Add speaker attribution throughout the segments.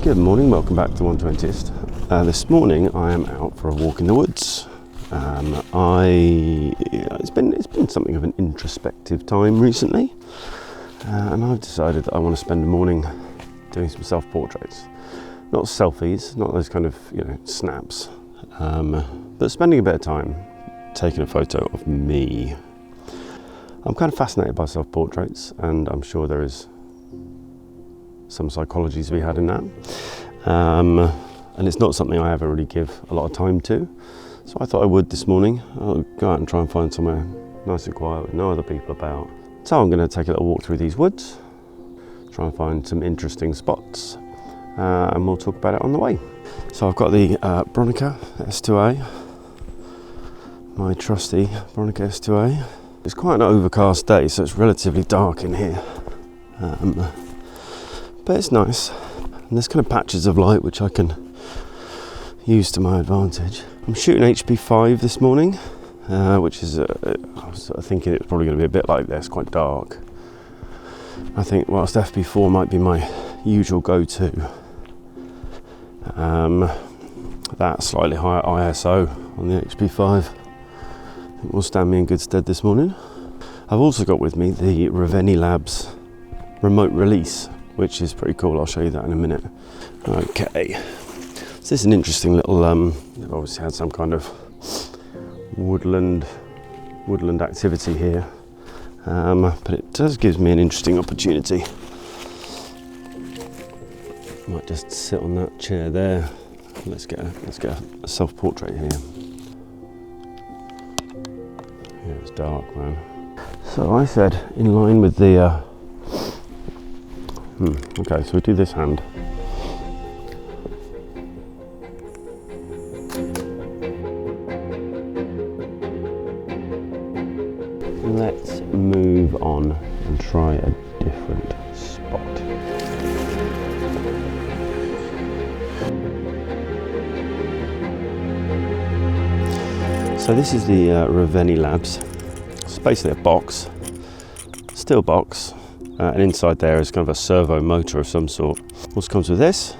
Speaker 1: Good morning, welcome back to 120th. This morning I am out for a walk in the woods. It's been something of an introspective time recently, and I've decided that I want to spend the morning doing some self-portraits. Not selfies, not those kind of snaps, but spending a bit of time taking a photo of me. I'm kind of fascinated by self-portraits, and I'm sure there is some psychology to be had in that. And it's not something I ever really give a lot of time to. So I thought I would this morning. I'll go out and try and find somewhere nice and quiet with no other people about. So I'm going to take a little walk through these woods, try and find some interesting spots, and we'll talk about it on the way. So I've got the Bronica S2A, my trusty Bronica S2A. It's quite an overcast day, so it's relatively dark in here. But it's nice, and there's kind of patches of light which I can use to my advantage. I'm shooting HP5 this morning, which is, I was sort of thinking it was probably going to be a bit like this, quite dark. I think whilst FP4 might be my usual go-to, that slightly higher ISO on the HP5 I think will stand me in good stead this morning. I've also got with me the Reveni Labs remote release, which is pretty cool. I'll show you that in a minute. Okay, so this is an interesting little, they've obviously had some kind of woodland activity here, but it does give me an interesting opportunity. Might just sit on that chair there. Let's get a self-portrait here. Yeah, it's dark, man. So I said, in line with the okay, so we do this hand. Let's move on and try a different spot. So this is the Reveni Labs. It's basically a box, steel box. And inside there is kind of a servo motor of some sort. Also comes with this,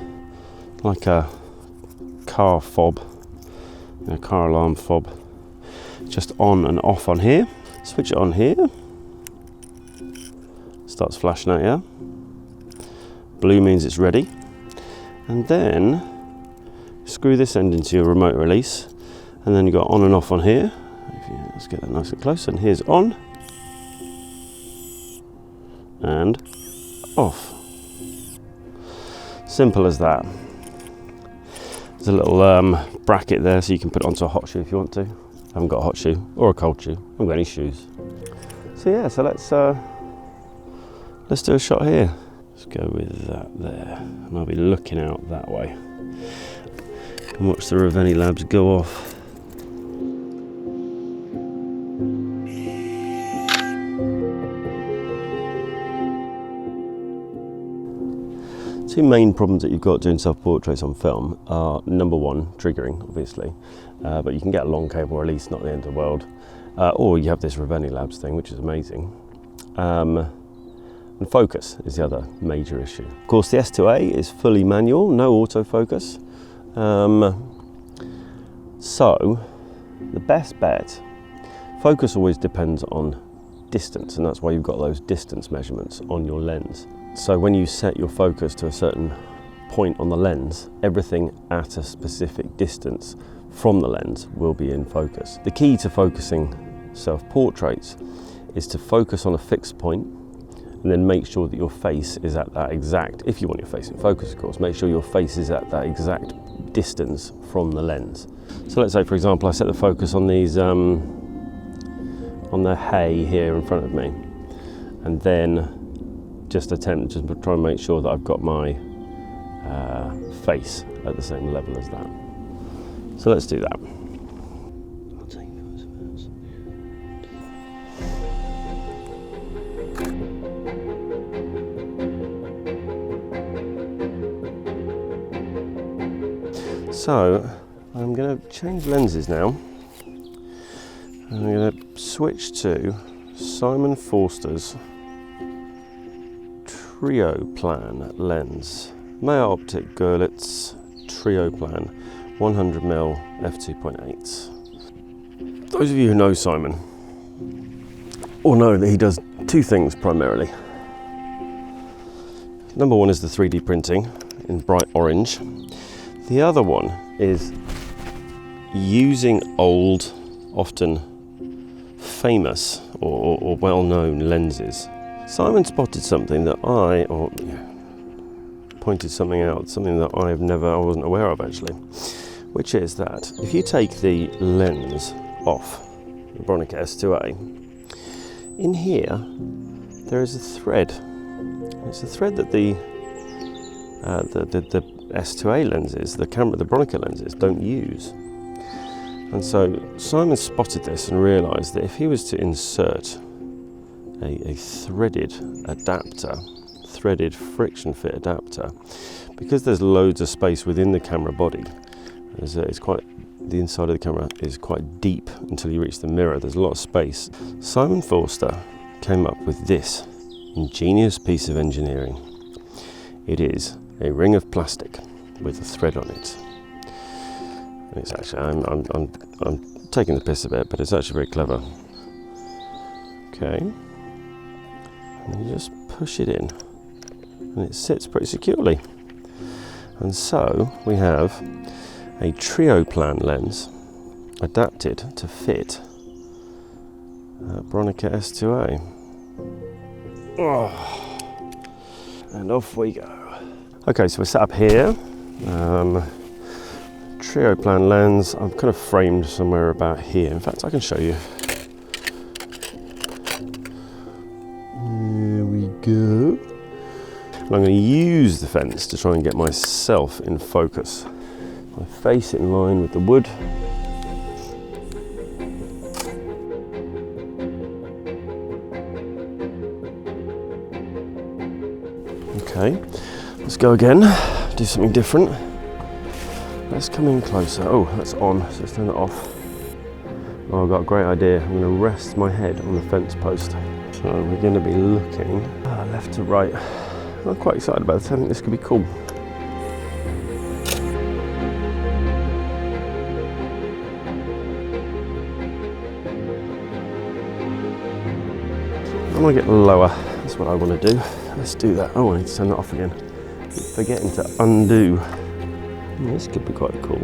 Speaker 1: like a car fob, a car alarm fob. Just on and off on here. Switch it on here. Starts flashing at you. Blue means it's ready. And then screw this end into your remote release. And then you've got on and off on here. Let's get that nice and close. And here's on. And off. Simple as that. There's a little bracket there so you can put it onto a hot shoe if you want to. I haven't got a hot shoe or a cold shoe. I haven't got any shoes. So yeah, so let's do a shot here. Let's go with that there, and I'll be looking out that way and watch the Reveni Labs go off. Two main problems that you've got doing self-portraits on film are, number one, triggering, obviously, but you can get a long cable release, not the end of the world, or you have this Reveni Labs thing, which is amazing. And focus is the other major issue. Of course, the S2A is fully manual, no autofocus. So, the best bet, focus always depends on distance, and that's why you've got those distance measurements on your lens. So when you set your focus to a certain point on the lens, everything at a specific distance from the lens will be in focus. The key to focusing self-portraits is to focus on a fixed point and then make sure that your face is at that exact, if you want your face in focus of course, make sure your face is at that exact distance from the lens. So let's say, for example, I set the focus on these, on the hay here in front of me, and then just try and make sure that I've got my face at the same level as that. So let's do that. I'll take those first. So I'm going to change lenses now. I'm going to switch to Simon Forster's Trioplan lens. Maya Optic Görlitz Trioplan 100mm f2.8. Those of you who know Simon will know that he does two things primarily. Number one is the 3D printing in bright orange. The other one is using old, often famous or well-known lenses. Simon spotted something that pointed something out, something that I wasn't aware of actually, which is that if you take the lens off the Bronica S2A, in here there is a thread. It's a thread that the S2A lenses, the Bronica lenses, don't use. And so Simon spotted this and realised that if he was to insert a threaded adapter, threaded friction fit adapter, because there's loads of space within the camera body, the inside of the camera is quite deep until you reach the mirror, there's a lot of space. Simon Forster came up with this ingenious piece of engineering. It is a ring of plastic with a thread on it. And it's actually, I'm taking the piss a bit, but it's actually very clever. Okay, and you just push it in, and it sits pretty securely. And so we have a Trioplan lens adapted to fit Bronica S2A. Oh, and off we go. Okay, so we're set up here. Trioplan lens, I'm kind of framed somewhere about here. In fact, I can show you. There we go. And I'm going to use the fence to try and get myself in focus. My face in line with the wood. Okay, let's go again, do something different. Let's come in closer. Oh, that's on, so let's turn that off. Oh, I've got a great idea. I'm going to rest my head on the fence post. So we're going to be looking left to right. I'm quite excited about this. I think this could be cool. I want to get lower. That's what I want to do. Let's do that. Oh, I need to turn that off again. Keep forgetting to undo. This could be quite cool.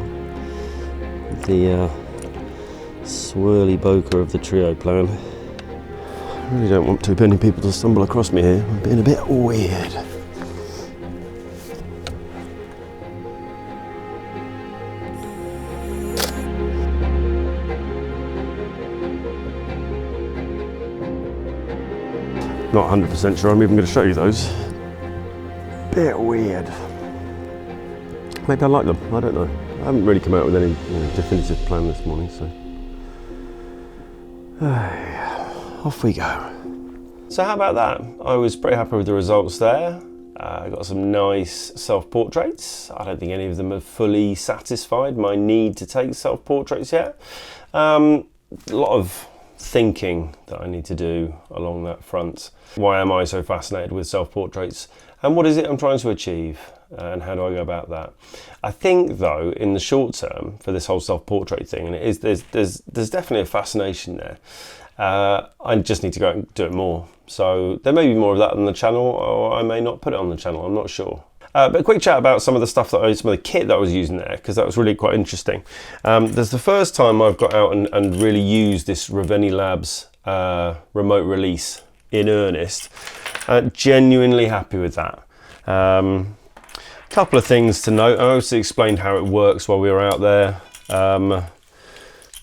Speaker 1: The swirly bokeh of the Trioplan. I really don't want too many people to stumble across me here. I'm being a bit weird. Not 100% sure I'm even going to show you those. Bit weird. Maybe I like them, I don't know. I haven't really come out with any definitive plan this morning, so. Off we go. So how about that? I was pretty happy with the results there. I got some nice self-portraits. I don't think any of them have fully satisfied my need to take self-portraits yet. A lot of thinking that I need to do along that front. Why am I so fascinated with self-portraits? And what is it I'm trying to achieve? And how do I go about that? I think though, in the short term, for this whole self-portrait thing, and there's definitely a fascination there. I just need to go out and do it more. So there may be more of that on the channel, or I may not put it on the channel, I'm not sure. But a quick chat about some of the stuff some of the kit that I was using there, because that was really quite interesting. There's the first time I've got out and really used this Reveni Labs remote release in earnest. Genuinely happy with that. Couple of things to note. I obviously explained how it works while we were out there.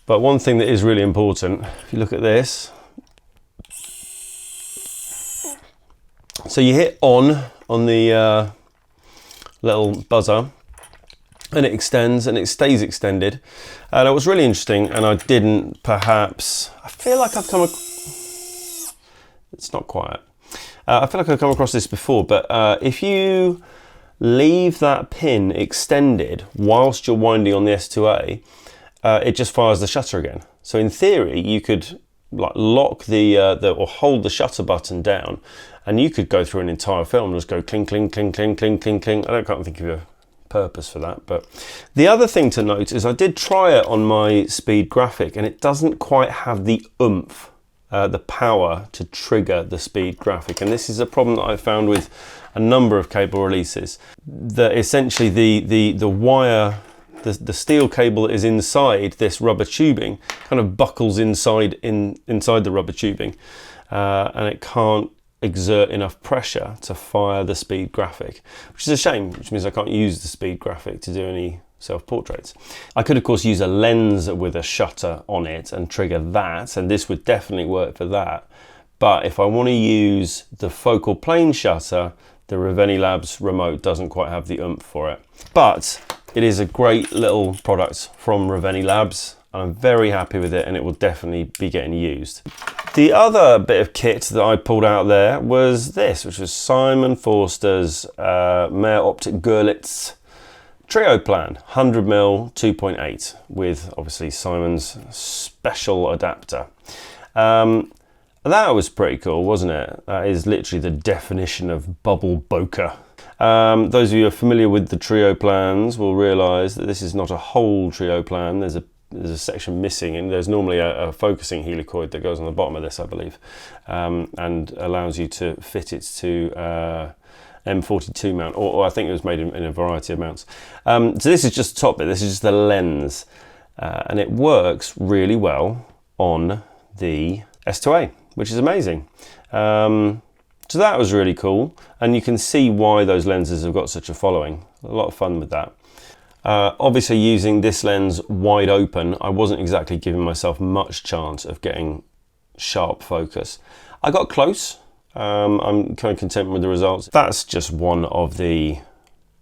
Speaker 1: But one thing that is really important, if you look at this, so you hit on the little buzzer and it extends and it stays extended. And it was really interesting, and I didn't perhaps, I feel like I've come across, it's not quiet. I feel like I've come across this before, but if you leave that pin extended whilst you're winding on the S2A, it just fires the shutter again. So in theory, you could like lock or hold the shutter button down, and you could go through an entire film and just go cling, cling, cling, cling, cling, cling, cling. I can't think of a purpose for that. But the other thing to note is I did try it on my speed graphic, and it doesn't quite have the oomph, the power to trigger the speed graphic. And this is a problem that I found with a number of cable releases, that essentially the wire, the steel cable that is inside this rubber tubing kind of buckles inside the rubber tubing, and it can't exert enough pressure to fire the speed graphic, which is a shame, which means I can't use the speed graphic to do any self-portraits. I could of course use a lens with a shutter on it and trigger that, and this would definitely work for that. But if I want to use the focal plane shutter, the Reveni Labs remote doesn't quite have the oomph for it. But it is a great little product from Reveni Labs. I'm very happy with it, and it will definitely be getting used. The other bit of kit that I pulled out there was this, which was Simon Forster's Meyer Optik Görlitz Trioplan 100mm 2.8 with obviously Simon's special adapter. That was pretty cool, wasn't it? That is literally the definition of bubble bokeh. Those of you who are familiar with the Trioplans will realise that this is not a whole Trioplan. There's a section missing, and there's normally a focusing helicoid that goes on the bottom of this, I believe, and allows you to fit it to M42 mount, or I think it was made in a variety of mounts. So this is just the top bit, this is just the lens, and it works really well on the S2.8, which is amazing. So that was really cool, and you can see why those lenses have got such a following. A lot of fun with that. Obviously using this lens wide open, I wasn't exactly giving myself much chance of getting sharp focus. I got close. I'm kind of content with the results. That's just one of the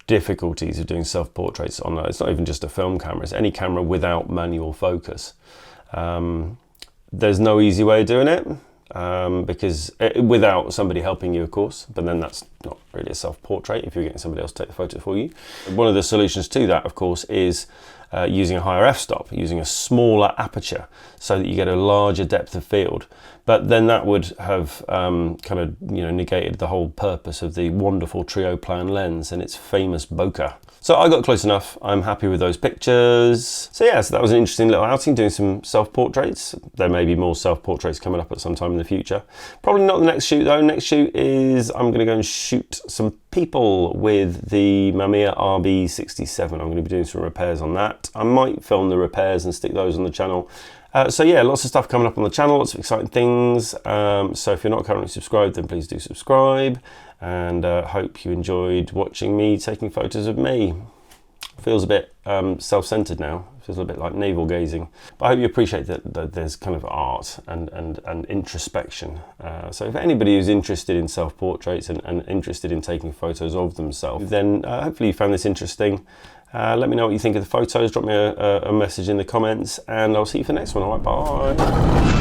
Speaker 1: difficulties of doing self-portraits on it's not even just a film camera, it's any camera without manual focus. There's no easy way of doing it, because without somebody helping you, of course, but then that's not really a self-portrait if you're getting somebody else to take the photo for you. One of the solutions to that, of course, is using a higher f-stop, using a smaller aperture so that you get a larger depth of field. But then that would have kind of negated the whole purpose of the wonderful Trioplan lens and its famous bokeh. So I got close enough. I'm happy with those pictures. So yeah, so that was an interesting little outing, doing some self-portraits. There may be more self-portraits coming up at some time in the future. Probably not the next shoot though. Next shoot is I'm gonna go and shoot some people with the Mamiya RB67. I'm gonna be doing some repairs on that. I might film the repairs and stick those on the channel. So yeah, lots of stuff coming up on the channel, lots of exciting things. So if you're not currently subscribed, then please do subscribe. And hope you enjoyed watching me taking photos of me. Feels a bit self-centered now. Feels a bit like navel gazing. But I hope you appreciate that there's kind of art and introspection. So if anybody who's interested in self-portraits and interested in taking photos of themselves, then hopefully you found this interesting. Let me know what you think of the photos. Drop me a message in the comments, and I'll see you for the next one. All right, bye.